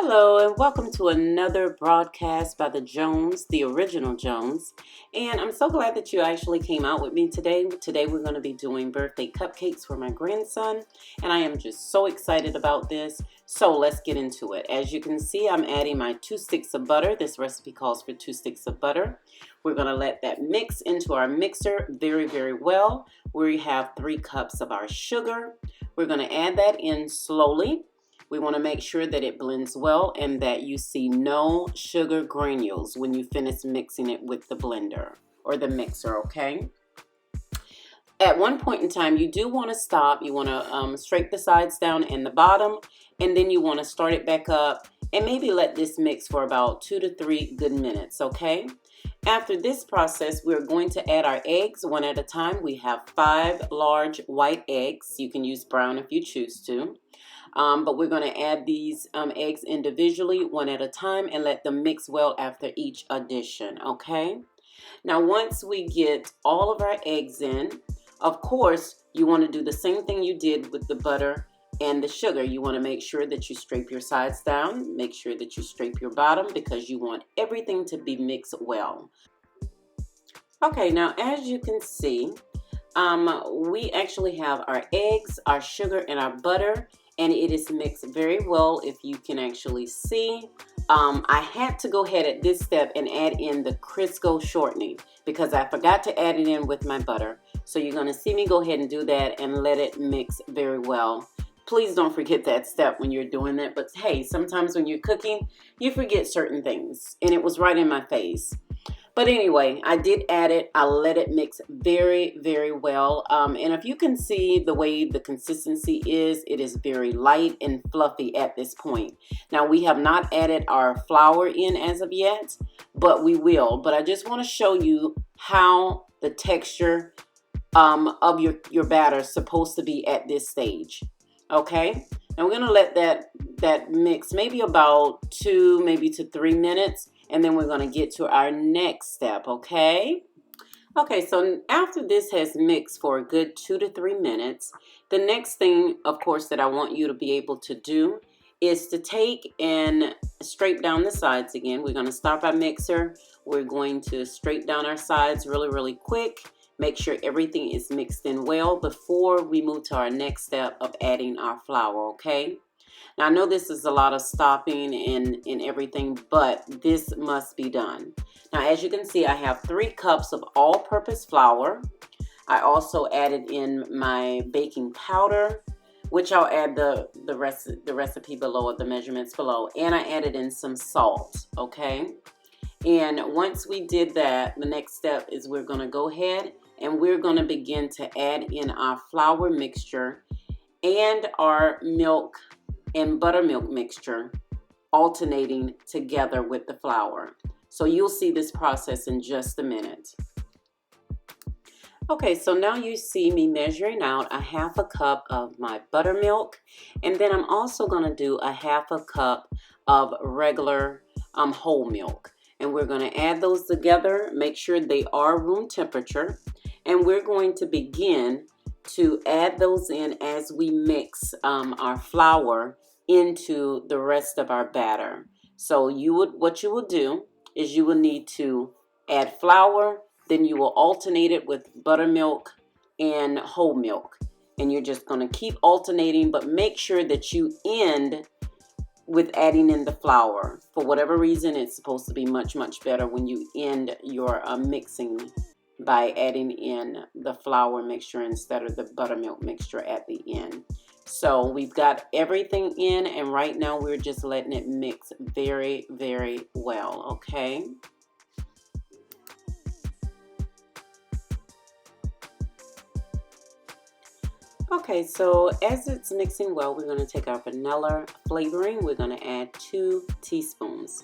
Hello and welcome to another broadcast by the Jones, the original Jones. And I'm so glad that you actually came out with me today. Today we're going to be doing birthday cupcakes for my grandson. And I am just so excited about this. So let's get into it. As you can see, I'm adding my 2 sticks of butter. This recipe calls for 2 sticks of butter. We're going to let that mix into our mixer very, very well. We have 3 cups of our sugar. We're going to add that in slowly. We want to make sure that it blends well and that you see no sugar granules when you finish mixing it with the blender or the mixer, okay? At one point in time, you do want to stop. You want to scrape the sides down and the bottom, and then you want to start it back up and maybe let this mix for about 2 to 3 good minutes, okay? After this process, we're going to add our eggs one at a time. We have 5 large white eggs. You can use brown if you choose to. But we're going to add these eggs individually, one at a time, and let them mix well after each addition, okay? Now, once we get all of our eggs in, of course, you want to do the same thing you did with the butter and the sugar. You want to make sure that you scrape your sides down, make sure that you scrape your bottom because you want everything to be mixed well. Okay, now as you can see, we actually have our eggs, our sugar, and our butter, and it is mixed very well if you can actually see. I had to go ahead at this step and add in the Crisco shortening because I forgot to add it in with my butter. So you're going to see me go ahead and do that and let it mix very well. Please don't forget that step when you're doing that. But hey, sometimes when you're cooking, you forget certain things. And it was right in my face. But anyway, I did add it. I let it mix very, very well. And if you can see the way the consistency is, it is very light and fluffy at this point. Now, we have not added our flour in as of yet, but we will. But I just want to show you how the texture of your batter is supposed to be at this stage. Okay? And we're going to let that mix maybe about 2, maybe to 3 minutes. And then we're going to get to our next step, okay? Okay, so after this has mixed for a good 2 to 3 minutes, the next thing, of course, that I want you to be able to do is to take and scrape down the sides again. We're going to stop our mixer. We're going to scrape down our sides really, really quick. Make sure everything is mixed in well before we move to our next step of adding our flour, okay? Now, I know this is a lot of stopping and everything, but this must be done. Now, as you can see, I have 3 cups of all-purpose flour. I also added in my baking powder, which I'll add the recipe below, or the measurements below. And I added in some salt, okay? And once we did that, the next step is we're going to go ahead and we're going to begin to add in our flour mixture and our milk and buttermilk mixture alternating together with the flour. So you'll see this process in just a minute. Okay, so now you see me measuring out a 1/2 cup of my buttermilk, and then I'm also going to do a 1/2 cup of regular whole milk. And we're going to add those together, make sure they are room temperature, and we're going to begin to add those in as we mix our flour into the rest of our batter. So what you will do is you will need to add flour, then you will alternate it with buttermilk and whole milk. And you're just going to keep alternating, but make sure that you end with adding in the flour. For whatever reason, it's supposed to be much, much better when you end your mixing by adding in the flour mixture instead of the buttermilk mixture at the end. So we've got everything in, and right now we're just letting it mix very, very well, okay? Okay, so as it's mixing well, we're going to take our vanilla flavoring. We're going to add 2 teaspoons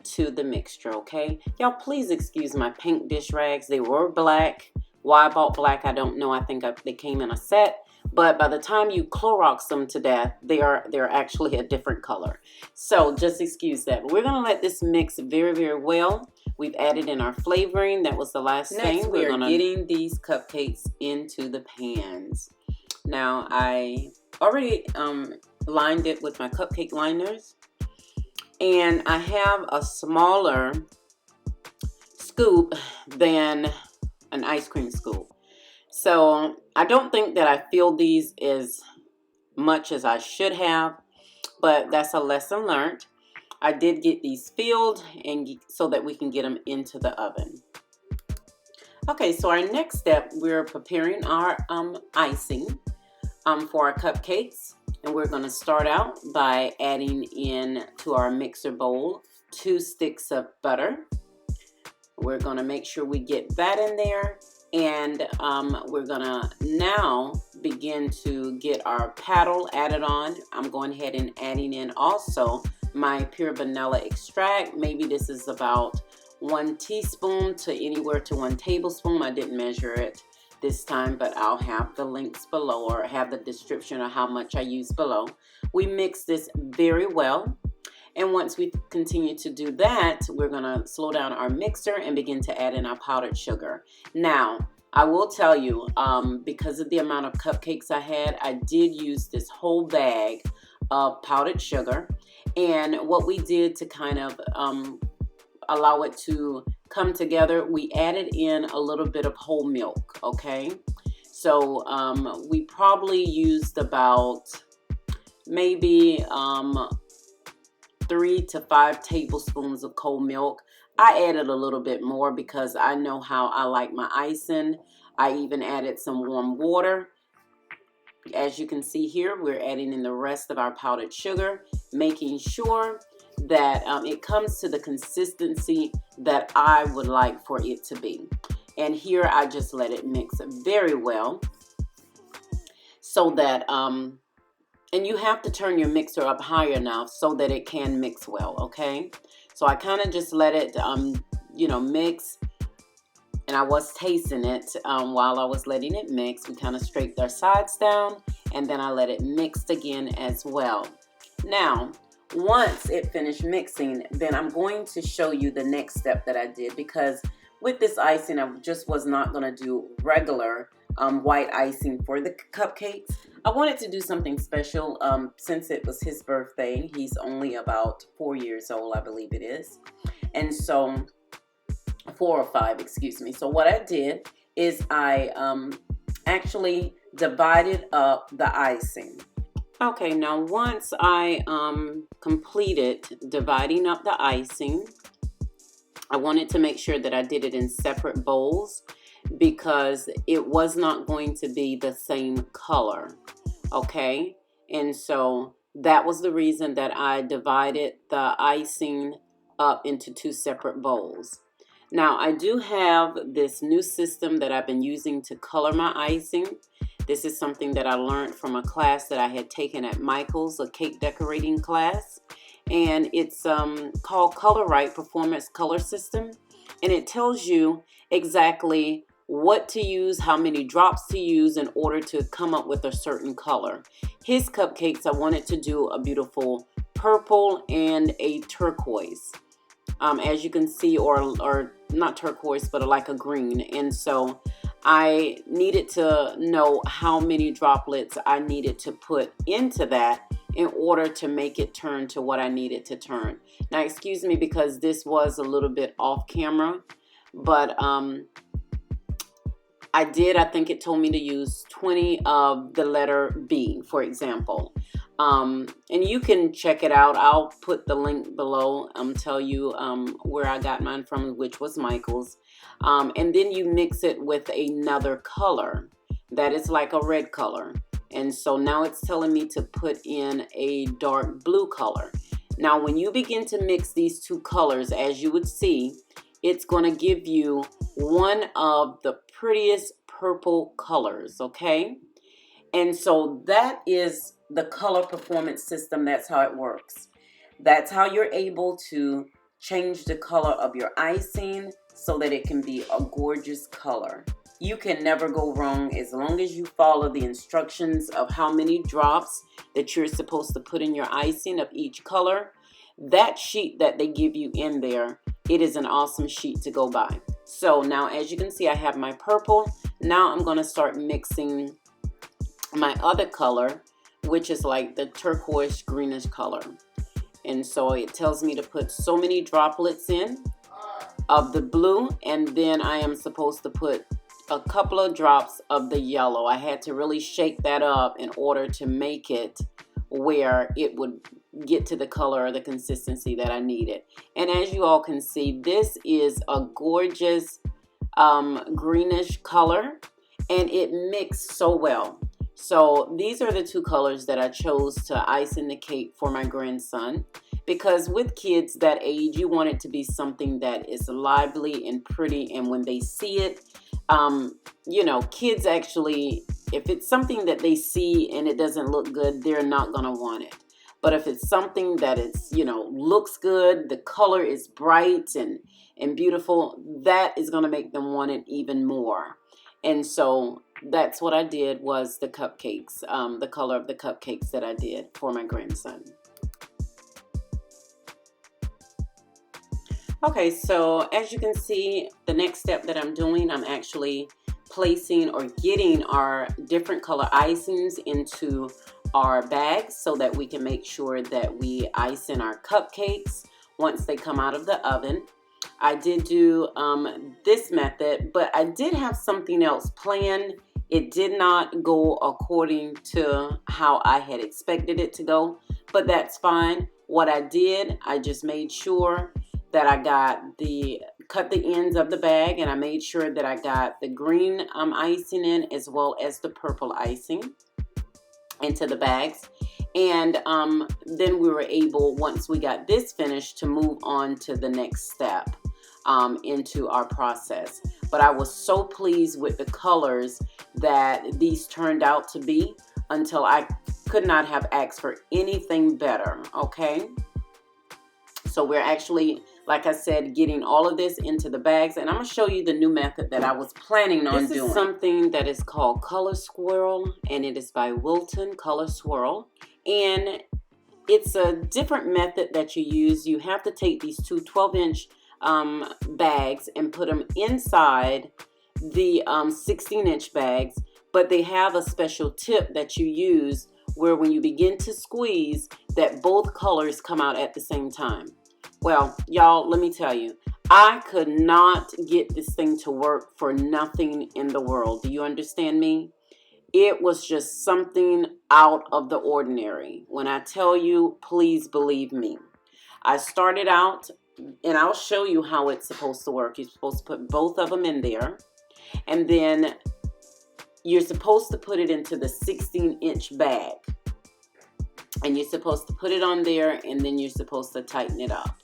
to the mixture, okay? Y'all, please excuse my pink dish rags. They were black. Why I bought black, I don't know. I think they came in a set. But by the time you Clorox them to death, they're actually a different color. So just excuse that. But we're going to let this mix very, very well. We've added in our flavoring. That was the last thing. Next, we're getting these cupcakes into the pans. Now, I already lined it with my cupcake liners. And I have a smaller scoop than an ice cream scoop. So I don't think that I filled these as much as I should have, but that's a lesson learned. I did get these filled and so that we can get them into the oven. Okay, so our next step, we're preparing our icing for our cupcakes. And we're going to start out by adding in to our mixer bowl 2 sticks of butter. We're going to make sure we get that in there. And we're going to now begin to get our paddle added on. I'm going ahead and adding in also my pure vanilla extract. Maybe this is about 1 teaspoon to anywhere to 1 tablespoon. I didn't measure it this time, but I'll have the links below or have the description of how much I use below. We mix this very well. And once we continue to do that, we're going to slow down our mixer and begin to add in our powdered sugar. Now, I will tell you, because of the amount of cupcakes I had, I did use this whole bag of powdered sugar. And what we did to kind of allow it to come together, we added in a little bit of whole milk, okay? So we probably used about maybe 3 to 5 tablespoons of cold milk. I added a little bit more because I know how I like my icing. I even added some warm water. As you can see here, we're adding in the rest of our powdered sugar, making sure that it comes to the consistency that I would like for it to be. And here I just let it mix very well so that and you have to turn your mixer up high enough so that it can mix well, okay? So I kind of just let it mix, and I was tasting it while I was letting it mix. We kind of scraped our sides down, and then I let it mix again as well. Now, once it finished mixing, then I'm going to show you the next step that I did, because with this icing, I just was not going to do regular white icing for the cupcakes. I wanted to do something special since it was his birthday. He's only about 4 years old, I believe it is. And so, 4 or 5, excuse me. So what I did is I actually divided up the icing. Okay, now once I completed dividing up the icing, I wanted to make sure that I did it in separate bowls because it was not going to be the same color, okay? And so that was the reason that I divided the icing up into 2 separate bowls. Now, I do have this new system that I've been using to color my icing. This is something that I learned from a class that I had taken at Michael's, a cake decorating class. And it's called Wilton Performance Color System. And it tells you exactly what to use, how many drops to use in order to come up with a certain color. His cupcakes, I wanted to do a beautiful purple and a turquoise. As you can see, or not turquoise, but like a green. And so I needed to know how many droplets I needed to put into that in order to make it turn to what I needed to turn. Now, excuse me, because this was a little bit off camera, but I think it told me to use 20 of the letter B, for example. And you can check it out. I'll put the link below, tell you where I got mine from, which was Michael's. And then you mix it with another color that is like a red color. And so now it's telling me to put in a dark blue color. Now, when you begin to mix these 2 colors, as you would see, it's going to give you one of the prettiest purple colors, okay? And so that is the color performance system. That's how it works. That's how you're able to change the color of your icing so that it can be a gorgeous color. You can never go wrong as long as you follow the instructions of how many drops that you're supposed to put in your icing of each color. That sheet that they give you in there, it is an awesome sheet to go by. So now, as you can see, I have my purple. Now I'm going to start mixing my other color, which is like the turquoise greenish color. And so it tells me to put so many droplets in of the blue, and then I am supposed to put a couple of drops of the yellow. I had to really shake that up in order to make it where it would get to the color or the consistency that I needed. And as you all can see, this is a gorgeous greenish color, and it mixed so well. So these are the two colors that I chose to ice in the cake for my grandson, because with kids that age, you want it to be something that is lively and pretty, and when they see it, you know, kids actually, if it's something that they see and it doesn't look good, they're not gonna want it. But if it's something that is, you know, looks good, the color is bright and beautiful, that is gonna make them want it even more. And so that's what I did, was the cupcakes, the color of the cupcakes that I did for my grandson. Okay, so as you can see, the next step that I'm doing, I'm actually placing or getting our different color icings into our bags so that we can make sure that we ice in our cupcakes once they come out of the oven. I did do this method, but I did have something else planned. It did not go according to how I had expected it to go, but that's fine. What I did, I just made sure that I cut the ends of the bag, and I made sure that I got the green icing in as well as the purple icing into the bags. And then we were able, once we got this finished, to move on to the next step into our process. But I was so pleased with the colors that these turned out to be, until I could not have asked for anything better. Okay, so we're actually, like I said, getting all of this into the bags, and I'm going to show you the new method that I was planning on doing. This is something that is called Color Swirl, and it is by Wilton Color Swirl, and it's a different method that you use. You have to take these two 12-inch bags and put them inside the 16-inch bags, but they have a special tip that you use where when you begin to squeeze, that both colors come out at the same time. Well, y'all, let me tell you, I could not get this thing to work for nothing in the world. Do you understand me? It was just something out of the ordinary. When I tell you, please believe me. I started out, and I'll show you how it's supposed to work. You're supposed to put both of them in there, and then you're supposed to put it into the 16-inch bag. And you're supposed to put it on there, and then you're supposed to tighten it up.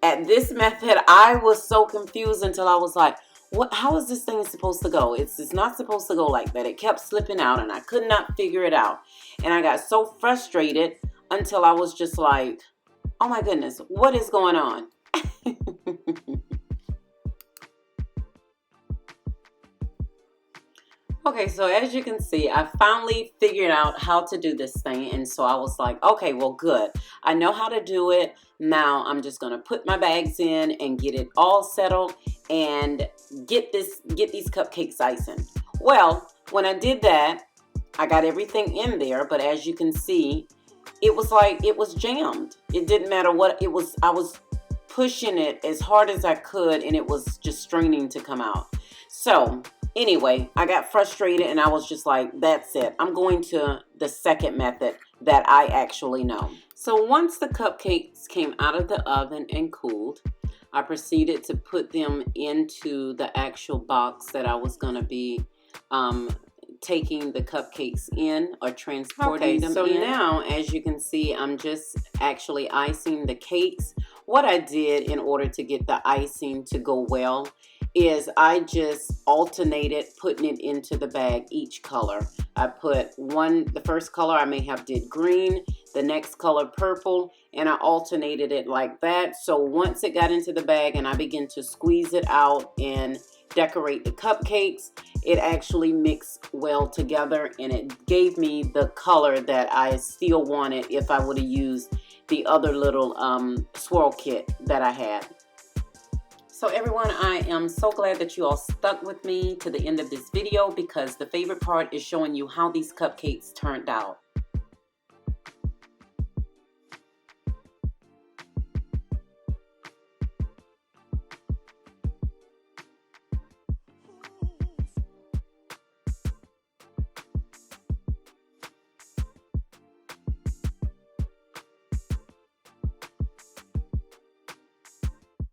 At this method, I was so confused until I was like, "What? How is this thing supposed to go? It's not supposed to go like that." It kept slipping out, and I could not figure it out. And I got so frustrated until I was just like, "Oh my goodness, what is going on?" Okay, so as you can see, I finally figured out how to do this thing, and so I was like, okay, well, good. I know how to do it. Now I'm just going to put my bags in and get it all settled and get these cupcakes icing. Well, when I did that, I got everything in there, but as you can see, it was like it was jammed. It didn't matter what it was. I was pushing it as hard as I could, and it was just straining to come out. So anyway, I got frustrated, and I was just like, that's it. I'm going to the second method that I actually know. So once the cupcakes came out of the oven and cooled, I proceeded to put them into the actual box that I was going to be taking the cupcakes in or transporting them in. So now, as you can see, I'm just actually icing the cakes. What I did in order to get the icing to go well is I just alternated putting it into the bag, each color. I put the first color I may have did green, the next color purple, and I alternated it like that. So once it got into the bag and I began to squeeze it out and decorate the cupcakes, it actually mixed well together, and it gave me the color that I still wanted if I would have used the other little swirl kit that I had. So everyone, I am so glad that you all stuck with me to the end of this video, because the favorite part is showing you how these cupcakes turned out.